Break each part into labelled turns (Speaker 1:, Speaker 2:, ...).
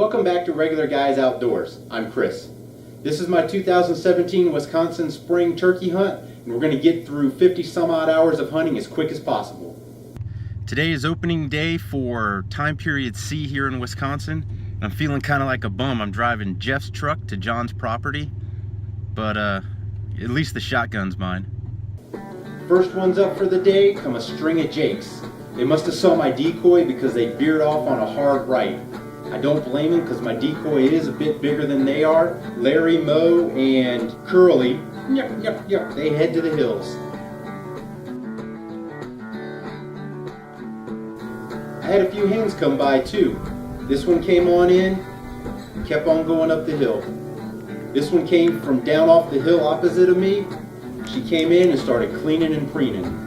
Speaker 1: Welcome back to Regular Guys Outdoors. I'm Chris. This is my 2017 Wisconsin spring turkey hunt, and we're going to get through 50 some odd hours of hunting as quick as possible. Today is opening day for time period C here in Wisconsin. I'm feeling kind of like a bum. I'm driving Jeff's truck to John's property, but at least the shotgun's mine. First ones up for the day come a string of jakes. They must have saw my decoy because they veered off on a hard right. I don't blame them because my decoy is a bit bigger than they are. Larry, Mo, and Curly, they head to the hills. I had a few hens come by too. This one came on in, kept on going up the hill. This one came from down off the hill opposite of me. She came in and started cleaning and preening.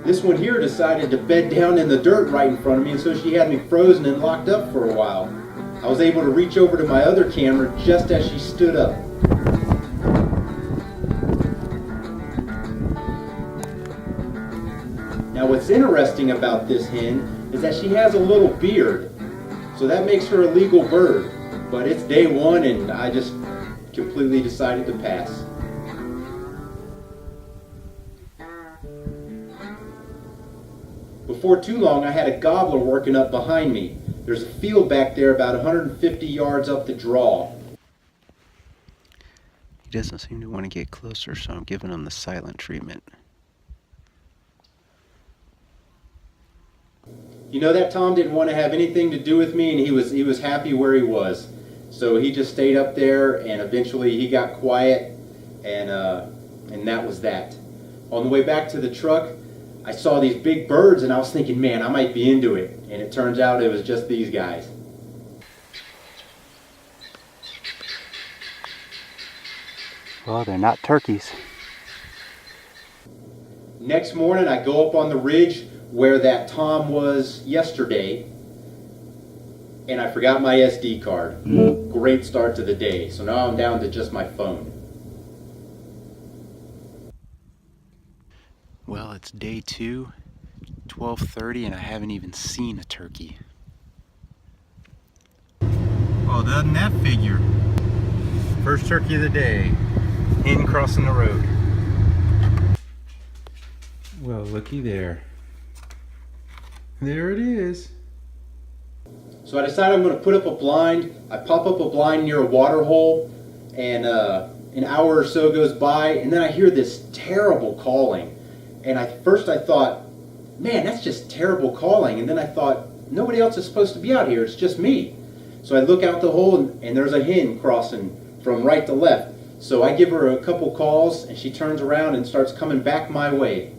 Speaker 1: This one here decided to bed down in the dirt right in front of me, and so she had me frozen and locked up for a while. I was able to reach over to my other camera just as she stood up. Now what's interesting about this hen is that she has a little beard, so that makes her a legal bird. But it's day one and I just completely decided to pass. Before too long, I had a gobbler working up behind me. There's a field back there about 150 yards up the draw.
Speaker 2: He doesn't seem to want to get closer, so I'm giving him the silent treatment.
Speaker 1: You know, that Tom didn't want to have anything to do with me, and he was happy where he was. So he just stayed up there, and eventually he got quiet, and that was that. On the way back to the truck, I saw these big birds and I was thinking, man, I might be into it. And it turns out it was just these guys.
Speaker 2: Well, they're not turkeys.
Speaker 1: Next morning I go up on the ridge where that Tom was yesterday, and I forgot my SD card. Great start to the day. So now I'm down to just my phone.
Speaker 2: Well, it's day 2, 12:30, and I haven't even seen a turkey.
Speaker 1: Well, doesn't that figure? First turkey of the day, hen crossing the road. Well, looky there. There it is. So I decided I'm going to put up a blind. I pop up a blind near a water hole, and an hour or so goes by, and then I hear this terrible calling. And first I thought, man, that's just terrible calling. And then I thought, nobody else is supposed to be out here. It's just me. So I look out the hole, and there's a hen crossing from right to left. So I give her a couple calls, and she turns around and starts coming back my way.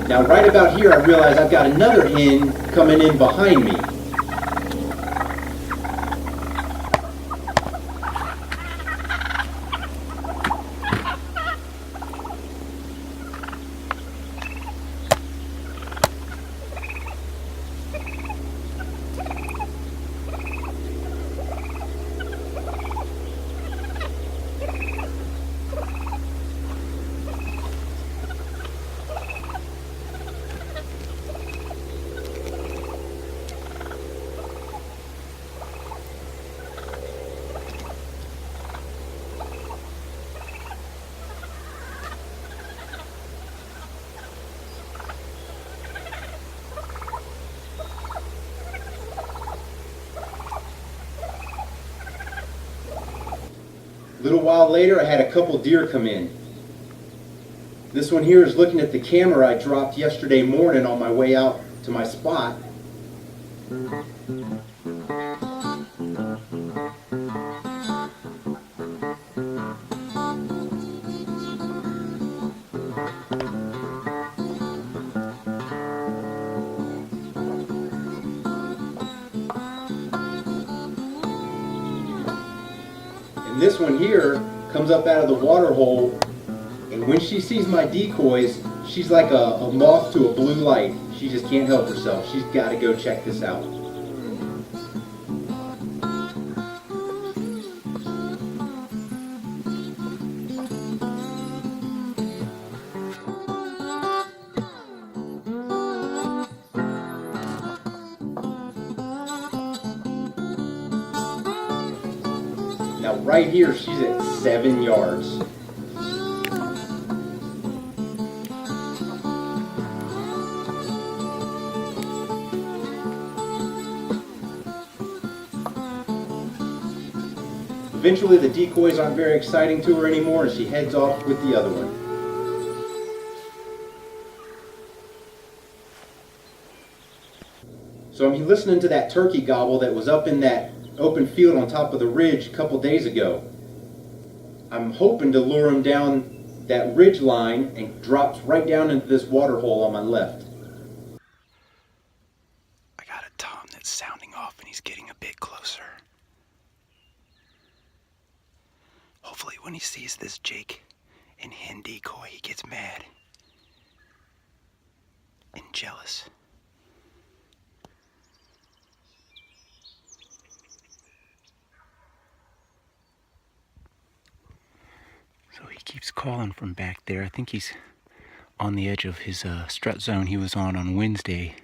Speaker 1: Now right about here I realize I've got another hen coming in behind me. A little while later, I had a couple deer come in. This one here is looking at the camera I dropped yesterday morning on my way out to my spot. And this one here comes up out of the water hole, and when she sees my decoys, she's like a moth to a blue light. She just can't help herself. She's got to go check this out. Now right here, she's at 7 yards. Eventually the decoys aren't very exciting to her anymore, and she heads off with the other one. So I'm listening to that turkey gobble that was up in that open field on top of the ridge a couple days ago. I'm hoping to lure him down that ridge line and drops right down into this water hole on my left.
Speaker 2: I got a tom that's sounding off and he's getting a bit closer. Hopefully when he sees this Jake and hen decoy, he gets mad and jealous. So he keeps calling from back there. I think he's on the edge of his strut zone he was on Wednesday.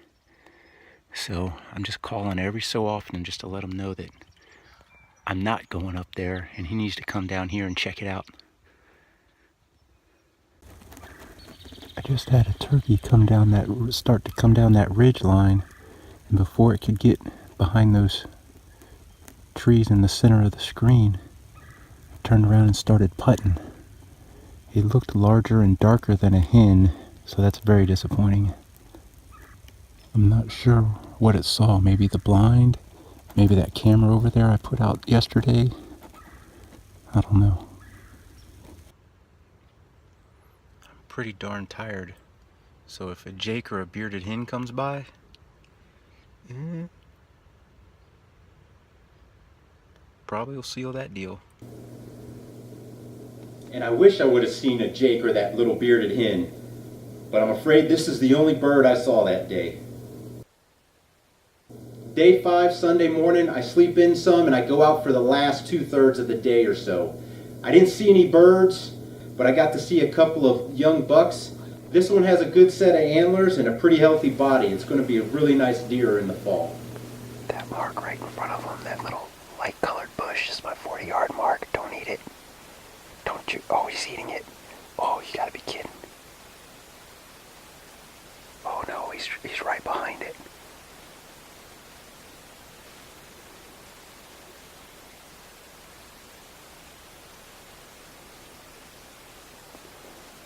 Speaker 2: So I'm just calling every so often just to let him know that I'm not going up there and he needs to come down here and check it out. I just had a turkey start to come down that ridge line, and before it could get behind those trees in the center of the screen, it turned around and started putting. It looked larger and darker than a hen, so that's very disappointing. I'm not sure what it saw. Maybe the blind, maybe that camera over there I put out yesterday. I don't know. I'm pretty darn tired. So if a Jake or a bearded hen comes by, probably will seal that deal.
Speaker 1: And I wish I would have seen a Jake or that little bearded hen, but I'm afraid this is the only bird I saw that day. Day 5, Sunday morning, I sleep in some and I go out for the last 2/3 of the day or so. I didn't see any birds, but I got to see a couple of young bucks. This one has a good set of antlers and a pretty healthy body. It's going to be a really nice deer in the fall.
Speaker 2: That mark right in front of him, that little light colored bush is my 40-yard mark. Don't eat it. Don't you? Oh, he's eating it. Oh, you gotta be kidding. Oh no, he's right behind it.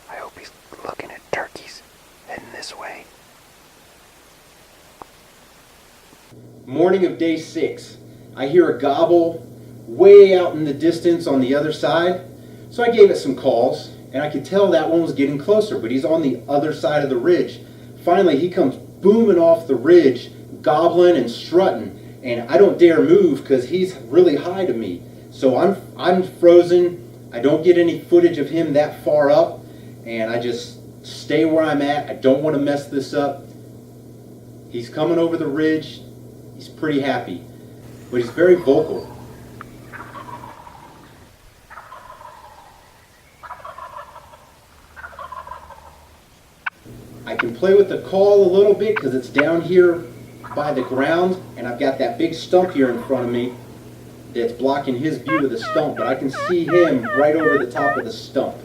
Speaker 2: I hope he's looking at turkeys heading this way.
Speaker 1: Morning of day 6. I hear a gobble way out in the distance on the other side. So I gave it some calls, and I could tell that one was getting closer, but he's on the other side of the ridge. Finally, he comes booming off the ridge, gobbling and strutting, and I don't dare move because he's really high to me. So I'm frozen. I don't get any footage of him that far up, and I just stay where I'm at. I don't want to mess this up. He's coming over the ridge. He's pretty happy, but he's very vocal. I can play with the call a little bit because it's down here by the ground, and I've got that big stump here in front of me that's blocking his view of the stump, but I can see him right over the top of the stump.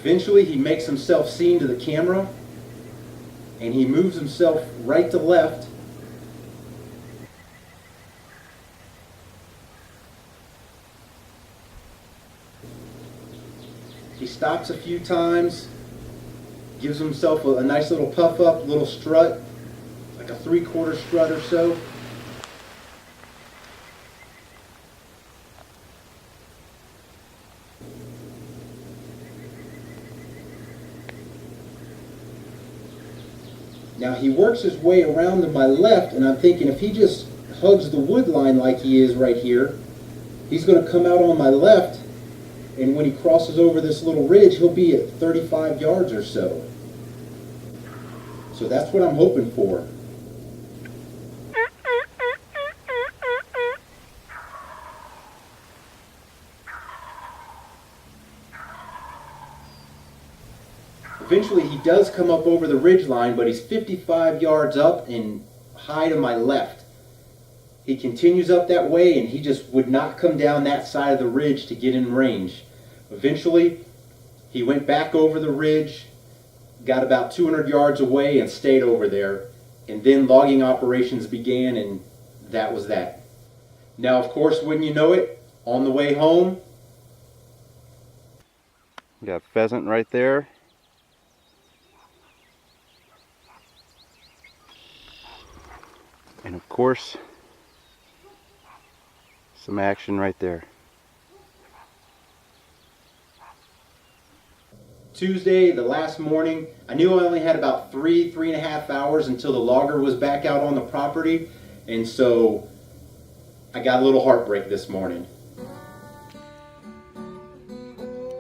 Speaker 1: Eventually he makes himself seen to the camera, and he moves himself right to left. He stops a few times, gives himself a nice little puff up, little strut, like a 3/4 strut or so. Now he works his way around to my left, and I'm thinking if he just hugs the wood line like he is right here, he's going to come out on my left, and when he crosses over this little ridge, he'll be at 35 yards or so. So that's what I'm hoping for. Eventually he does come up over the ridge line, but he's 55 yards up and high to my left. He continues up that way, and he just would not come down that side of the ridge to get in range. Eventually he went back over the ridge, got about 200 yards away and stayed over there, and then logging operations began, and that was that. Now of course, wouldn't you know it, on the way home,
Speaker 2: We got pheasant right there. And of course, some action right there.
Speaker 1: Tuesday, the last morning, I knew I only had about 3.5 hours until the logger was back out on the property, and so I got a little heartbreak this morning.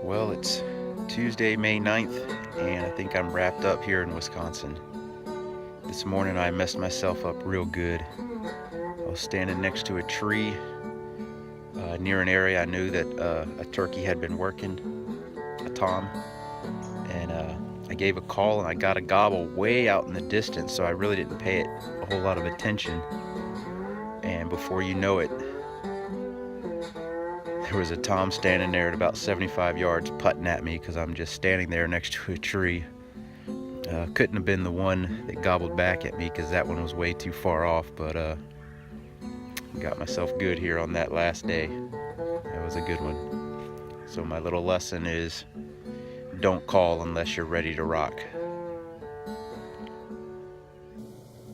Speaker 2: Well, it's Tuesday, May 9th, and I think I'm wrapped up here in Wisconsin. This morning I messed myself up real good. I was standing next to a tree near an area I knew that a turkey had been working, a tom, and I gave a call and I got a gobble way out in the distance, so I really didn't pay it a whole lot of attention. And before you know it, there was a tom standing there at about 75 yards putting at me because I'm just standing there next to a tree. Couldn't have been the one that gobbled back at me because that one was way too far off, but got myself good here on that last day. That was a good one. So my little lesson is, don't call unless you're ready to rock.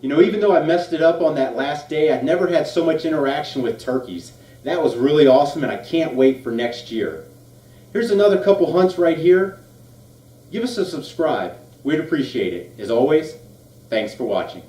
Speaker 1: You know, even though I messed it up on that last day, I've never had so much interaction with turkeys. That was really awesome, and I can't wait for next year. Here's another couple hunts right here. Give us a subscribe. We'd appreciate it. As always, thanks for watching.